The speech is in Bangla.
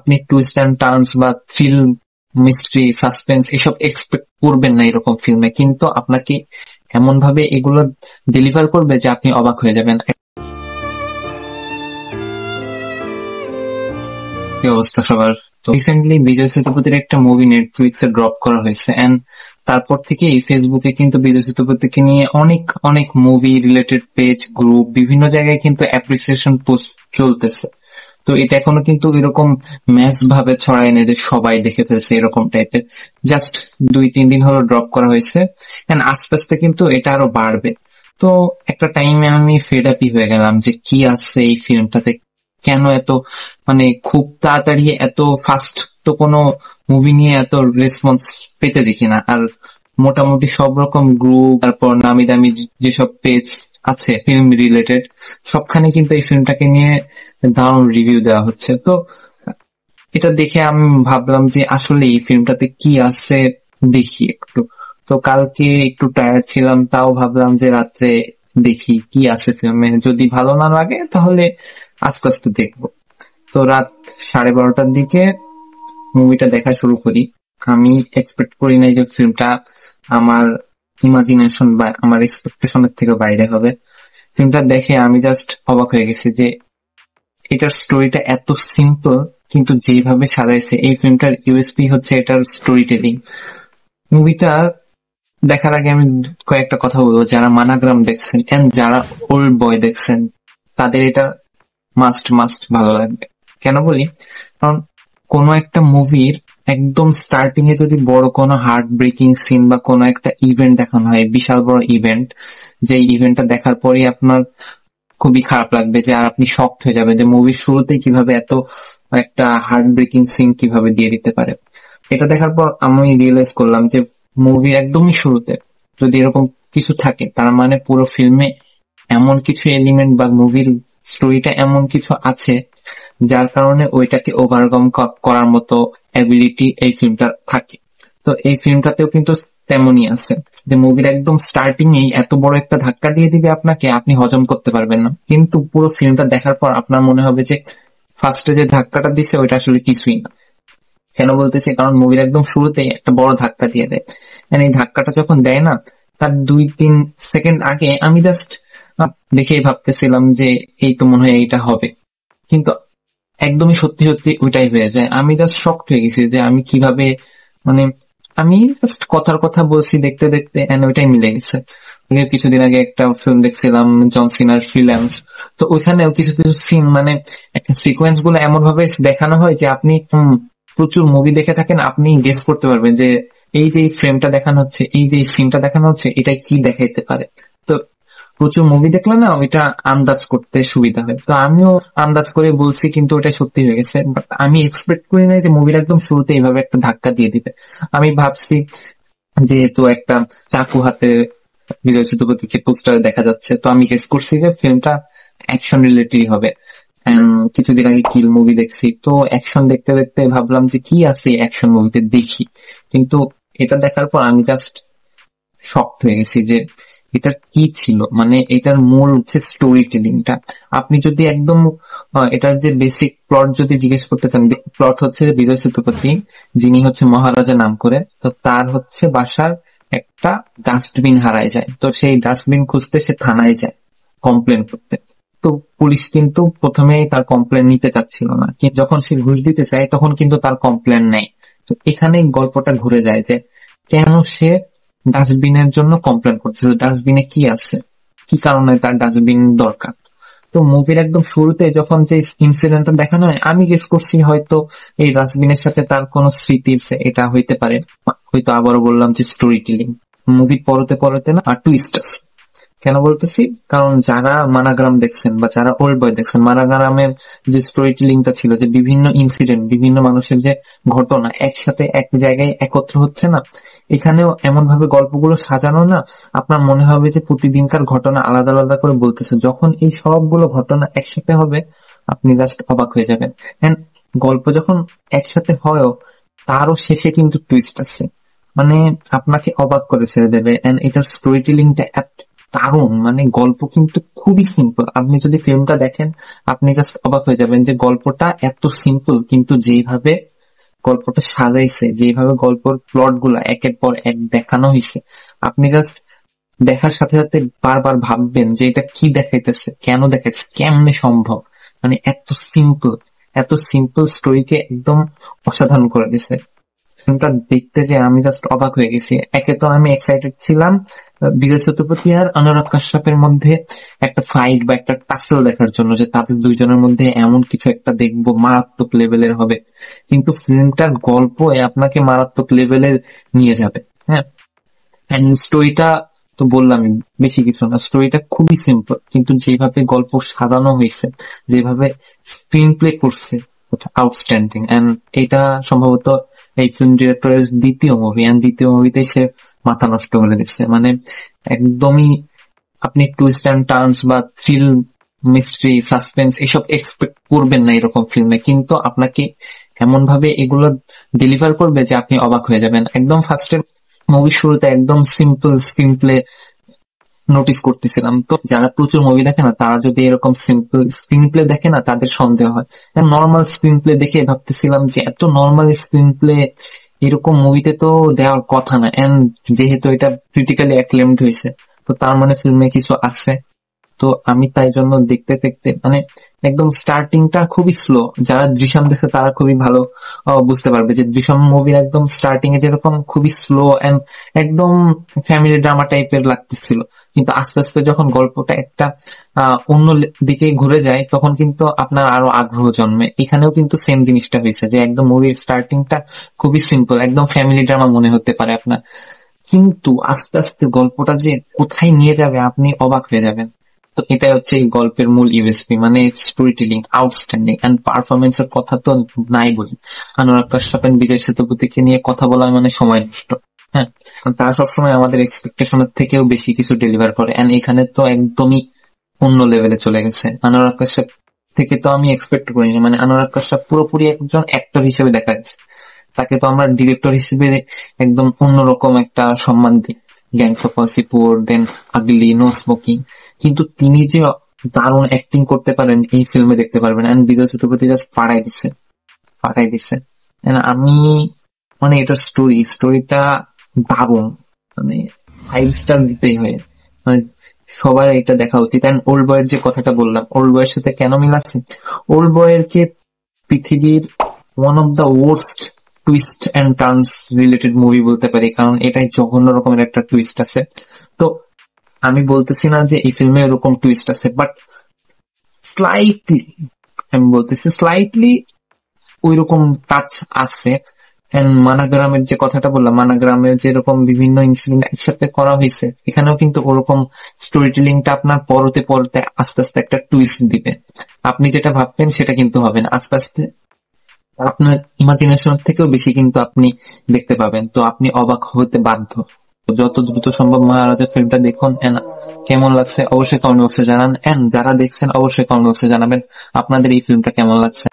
আপনি টুইস্ট অ্যান্ড টার্নস বা থ্রিল, মিস্ট্রি, সাসপেন্স এসব এক্সপেক্ট করবেন না এরকম ফিল্মে, কিন্তু আপনাকে এমন ভাবে এগুলো ডেলিভার করবে যে আপনি অবাক হয়ে যাবেন। কি অবস্থা সবার? তো রিসেন্টলি বিজয় সেতুপতির একটা মুভি নেটফ্লিক্সে ড্রপ করা হয়েছে, এন্ড তারপর থেকে ফেসবুকে কিন্তু বিজয় সেতুপতিকে নিয়ে অনেক অনেক মুভি রিলেটেড পেজ, গ্রুপ, বিভিন্ন জায়গায় কিন্তু অ্যাপ্রিসিয়েশন পোস্ট চলতেছে। তো এটা এখনো কিন্তু এরকম ম্যাস ভাবে ছড়ায় না যে সবাই দেখে ফেলছে এরকম টাইপের। জাস্ট 2-3 দিন হলো ড্রপ করা হয়েছে, এন্ড আস্তে আস্তে কিন্তু এটা আরো বাড়বে। তো একটা টাইমে আমি ফেড আপই হয়ে গেলাম যে কি আছে এই ফিল্মটাতে, কেন এত মানে খুব তাড়াতাড়ি এত ফাস্ট তো কোনো মুভি নিয়ে এত রেসপন্স পেতে দেখি না। আর মোটামুটি সব রকম গ্রুপ, তারপর নামি দামি যেসব পেজ আছে ফিল্ম রিলেটেড, সবখানে কিন্তু এই ফিল্মটাকে নিয়ে দারুণ রিভিউ দেওয়া হচ্ছে। তো এটা দেখে আমি ভাবলাম যে আসলে এই ফিল্মটাতে কি আছে দেখি একটু। তো কালকে একটু টায়ার্ড ছিলাম, তাও ভাবলাম যে রাত্রে দেখি কি আছে ফিল্মে, যদি ভালো না লাগে তাহলে আস্তে আস্তে দেখবো। তো রাত 12:30টার দিকে মুভিটা দেখা শুরু করি। আমি এক্সপেক্ট করি নাই যে ফিল্মটা আমার ইমাজিনেশন বা আমার এক্সপেকটেশনের থেকে বাইরে হবে। ফিল্মটা দেখে আমি জাস্ট অবাক হয়ে গেছি যে এটার স্টোরিটা এত সিম্পল, কিন্তু যেভাবে সাজাইছে এই ফিল্মটার ইউএসপি হচ্ছে এটার স্টোরি টেলিং। মুভিটা দেখার আগে আমি কয়েকটা কথা বলবো। যারা মানাগ্রাম দেখছেন এন্ড যারা ওল্ড বয় দেখছেন তাদের এটা মাস্ট মাস্ট ভালো লাগবে। কেন বলি? কারণ কোনো একটা মুভির একদম স্টার্টিং এ যদি বড় কোনো হার্ট ব্রেকিং সিন বা কোনো একটা ইভেন্ট দেখানো হয়, বিশাল বড় ইভেন্ট, যে ইভেন্টটা দেখার পরে আপনার খুবই খারাপ লাগবে, যে আর আপনি শকড হয়ে যাবেন যে মুভির শুরুতেই কিভাবে এত একটা হার্ট ব্রেকিং সিন কিভাবে দিয়ে দিতে পারে। এটা দেখার পর আমি রিয়েলাইজ করলাম যে মুভির একদমই শুরুতে যদি এরকম কিছু থাকে, তার মানে পুরো ফিল্মে এমন কিছু এলিমেন্ট বা মুভির স্টোরিটা এমন কিছু আছে যার কারণে ওইটাকে ওভারকাম করার মতো অ্যাবিলিটি এই ফিল্মটা থাকে। তো এই ফিল্মটাতেও কিন্তু তেমনই আছে, যে মুভির একদম স্টার্টিং এই এত বড় একটা ধাক্কা দিয়ে দিবে আপনাকে, আপনি হজম করতে পারবেন না, কিন্তু পুরো ফিল্মটা দেখার পর আপনার মনে হবে যে ফার্স্টে যে ধাক্কাটা দিছে ওইটা আসলে কিছুই না। কেন বলতেছি? কারণ মুভির একদম শুরুতেই একটা বড় ধাক্কা দিয়ে দেয়, and এই ধাক্কাটা যখন দেয় না, তার 2-3 সেকেন্ড আগে আমি জাস্ট দেখেই ভাবতেছিলাম যে এই তো মনে হয় এইটা হবে, কিন্তু একদমই সত্যি সত্যি ওইটাই হয়ে যায়। আমি জাস্ট শকড হয়ে গেছি যে আমি কিভাবে, মানে আমি জাস্ট কথার কথা বলছি দেখতে দেখতে এন্ড ওইটাই মিলে গেছে। কিছুদিন আগে একটা ফিল্ম দেখছিলাম জন সিনার ফ্রিল্যান্স, তো ওইখানেও কিছু কিছু সিন, মানে একটা সিকোয়েন্স গুলো এমন ভাবে দেখানো হয় যে আপনি প্রচুর মুভি দেখে থাকেন, আপনি গেস করতে পারবেন যে এই যে ফ্রেমটা দেখানো হচ্ছে, এই যে সিনটা দেখানো হচ্ছে, এটা কি দেখাইতে পারে। তো প্রচুর মুভি দেখলে না ওইটা আন্দাজ করতে সুবিধা হয়। তো আমিও আন্দাজ করে বলছি, কিন্তু ওটা সত্যি হয়ে গেছে। বাট আমি এক্সপেক্ট করি নাই যে মুভির একদম শুরুতে এইভাবে একটা ধাক্কা দিয়ে দিবে। আমি ভাবছি যেহেতু একটা চাকু হাতে বিজয় সেতুপতিকে পোস্টারে দেখা যাচ্ছে, তো আমি গেস করছি যে ফিল্মটা অ্যাকশন রিলেটেড হবে। কিছুদিন আগে কিল মুভি দেখছি, তো অ্যাকশন দেখতে দেখতে ভাবলাম যে কি আছে অ্যাকশন মুভিতে দেখি, কিন্তু এটা দেখার পর আমি জাস্ট শকড হয়ে গেছি যে এটা কি ছিল। মানে এটার মূল হচ্ছে স্টোরি টেলিংটা। আপনি যদি একদম এটার যে বেসিক প্লট যদি জিজ্ঞেস করতে চান, প্লট হচ্ছে যে বিজয় সেতুপতি, যিনি হচ্ছে মহারাজা নাম করে, তো তার হচ্ছে বাসার একটা ডাস্টবিন হারায় যায়। তো সেই ডাস্টবিন খুঁজতে সে থানায় যায় কমপ্লেন করতে। তো পুলিশ কিন্তু প্রথমেই তার কমপ্লেন নিতে চাচ্ছিল না, কিন্তু যখন সে ঘুষ দিতে চায় তখন কিন্তু তার কমপ্লেন নেয়। তো এখানেই গল্পটা ঘুরে যায় যে কেন সে ডাস্টবিনের জন্য কমপ্লেন করছে, ডাস্টবিনে কি আছে, কি কারণে তার ডাস্টবিন দরকার। তো মুভির একদম শুরুতে যখন যে ইনসিডেন্টটা দেখানো হয়, আমি গেস করছি হয়তো এই ডাস্টবিনের সাথে তার কোনো স্মৃতি এটা হইতে পারে। হয়তো আবারও বললাম যে স্টোরি টেলিং। মুভির পরতে পরতে না আর টুইস্ট আছে। কেন বলতেছি? কারণ যারা মানাগ্রাম দেখছেন বা যারা ওল্ড বয় দেখছেন, মানাগ্রামের যে স্টোরি টেলিংটা ছিল, যে বিভিন্ন ইনসিডেন্ট, বিভিন্ন মানুষের যে ঘটনা একসাথে এক জায়গায় একত্র হচ্ছে না, এখানেও এমন ভাবে গল্পগুলো সাজানো না, আপনার মনে হবে যে প্রতিদিনকার ঘটনা আলাদা আলাদা করে বলতেছে। যখন এই সবগুলো ঘটনা একসাথে হবে আপনি জাস্ট অবাক হয়ে যাবেন। এন্ড গল্প যখন একসাথে হয়ও, তারও শেষে কিন্তু টুইস্ট আছে, মানে আপনাকে অবাক করে ছেড়ে দেবে। এন্ড এটার স্টোরি টেলিংটা দারুণ, মানে গল্প কিন্তু খুবই সিম্পল। আপনি যদি ফিল্মটা দেখেন আপনি জাস্ট অবাক হয়ে যাবেন যে গল্পটা এত সিম্পল, কিন্তু যেইভাবে গল্পটা সাজাইছে, যেভাবে গল্পের প্লট গুলা একের পর এক দেখানো হয়েছে, আপনি জাস্ট দেখার সাথে সাথে বারবার ভাববেন যে এটা কি দেখাইতেছে, কেন দেখাইতেছে, কেমনে সম্ভব। মানে এত সিম্পল স্টোরিকে একদম অসাধারণ করে দিছে। ফিল্মটা দেখতে যে আমি জাস্ট অবাক হয়ে গেছি। একে তো আমি এক্সাইটেড ছিলাম বিজয় সেতুপতি আর অনুরাগ কাশ্যপের মধ্যে একটা ফাইট বা একটা টাসেল দেখার জন্য, যে তাদের দুইজনের মধ্যে এমন কিছু একটা দেখবো মারাত্মক লেভেলের হবে। কিন্তু ফিল্মটার গল্প আপনাকে মারাত্মক লেভেলের নিয়ে যাবে। হ্যাঁ, এন্ড স্টোরিটা তো বললামই, বেশি কিছু না, স্টোরিটা খুবই সিম্পল, কিন্তু যেভাবে গল্প সাজানো হয়েছে, যেভাবে স্ক্রিন প্লে করছে, আউটস্ট্যান্ডিং। এন্ড এটা সম্ভবত এই ফিল্ম ডিরেক্টরের দ্বিতীয় মুভি, এন্ড দ্বিতীয় মুভিতে সে মাথা নষ্ট করে দিচ্ছে। মানে একদমই আপনি টুইস্ট অ্যান্ড টার্নস বা থ্রিল, মিস্ট্রি, সাসপেন্স এসব এক্সপেক্ট করবেন না এরকম ফিল্মে, কিন্তু আপনাকে এমন ভাবে এগুলো ডেলিভার করবে যে আপনি অবাক হয়ে যাবেন। একদম ফার্স্টের মুভির শুরুতে একদম সিম্পল স্ক্রিন প্লে নোটিস করতেছিলাম। তো যারা প্রচুর মুভি দেখে না, তারা যদি এরকম সিম্পল স্ক্রিন প্লে দেখে না, তাদের সন্দেহ হয়। নর্মাল স্ক্রিন প্লে দেখে ভাবতেছিলাম যে এত নর্মাল স্ক্রিন প্লে এরকম মুভিতে তো দেওয়ার কথা না। এন্ড যেহেতু এটা ক্রিটিক্যালি অ্যাক্লেমড হয়েছে, তো তার মানে ফিল্মে কিছু আছে। তো আমি তাই জন্য দেখতে দেখতে মানে একদম স্টার্টিংটা খুবই স্লো। যারা দৃশ্যম দেখে তারা খুবই ভালো বুঝতে পারবে যে দৃশ্যম মুভির একদম স্টার্টিং এ যেরকম খুবই স্লো এন্ড একদম ফ্যামিলি ড্রামা টাইপের লাগতেছিল, কিন্তু আস্তে আস্তে যখন গল্পটা একটা অন্য দিকে ঘুরে যায়, তখন কিন্তু আপনার আরো আগ্রহ জন্মে। এখানেও কিন্তু সেম জিনিসটা হয়েছে, যে একদম মুভির স্টার্টিংটা খুবই সিম্পল, একদম ফ্যামিলি ড্রামা মনে হতে পারে আপনার, কিন্তু আস্তে আস্তে গল্পটা যে কোথায় নিয়ে যাবে আপনি অবাক হয়ে যাবেন। তো এটাই হচ্ছে এই গল্পের মূল ইউএসপি, মানে storytelling outstanding, and performance এর কথা তো নাই বলি। অনুরাগ কাশ্যপ এন্ড বিজয় সেতুপতিকে নিয়ে কথা বলা মানে সময় নষ্ট। হ্যাঁ, তারা সবসময় আমাদের এক্সপেকটেশনের থেকেও বেশি কিছু ডেলিভার করে, এন্ড এখানে তো একদমই অন্য লেভেলে চলে গেছে। অনুরাগ কাশ্যপ থেকে তো আমি এক্সপেক্ট করিনি, মানে অনুরাগ কাশ্যপ পুরোপুরি একজন অ্যাক্টর হিসেবে দেখা যাচ্ছে। তাকে তো আমরা ডিরেক্টর হিসেবে একদম অন্যরকম একটা সম্মান দিই, gangs of Wasseypur, then ugly, no smoking, কিন্তু তিনি যে দারুণ অ্যাক্টিং করতে পারেন এই ফিল্মে দেখতে পারবেন। এন্ড বিজয় সেতুপতি জাস্ট ফাটাই দিচ্ছে। And আমি মানে এটার স্টোরিটা দারুণ, মানে 5 স্টার দিতেই হয়। মানে সবার এটা দেখা উচিত। এন্ড ওল্ড বয়ের যে কথাটা বললাম, ওল্ড বয়ের সাথে কেন মিল আছে, ওল্ড বয়ের কে পৃথিবীর one of the worst twist and turns related movie বলতে পারি, কারণ এটাই জঘন্য রকমের একটা টুইস্ট আছে। তো আমি বলতেছি না যে এই ফিল্মে এরকম টুইস্ট আছে, বাট স্লাইটলি, আমি বলতেছি স্লাইটলি ওইরকম টাচ আছে। এন্ড মানাগ্রামের যে কথাটা বললাম, মানাগ্রামের যেরকম বিভিন্ন ইনসিডেন্ট একসাথে করা হয়েছে, এখানেও কিন্তু ওরকম স্টোরি টেলিংটা আপনার পরতে পরতে আস্তে আস্তে একটা টুইস্ট দিবে। আপনি যেটা ভাববেন সেটা কিন্তু হবে না, আস্তে আস্তে আপনার ইমাজিনেশন থেকেও বেশি কিন্তু আপনি দেখতে পাবেন। তো আপনি অবাক হতে বাধ্য। তো যত দ্রুত সম্ভব মহারাজা ফিল্মটা দেখুন। এন্ড কেমন লাগছে অবশ্যই কমেন্ট বক্সে জানান, এন্ড যারা দেখছেন অবশ্যই কমেন্ট বক্সে জানাবেন আপনাদের এই ফিল্মটা কেমন লাগছে।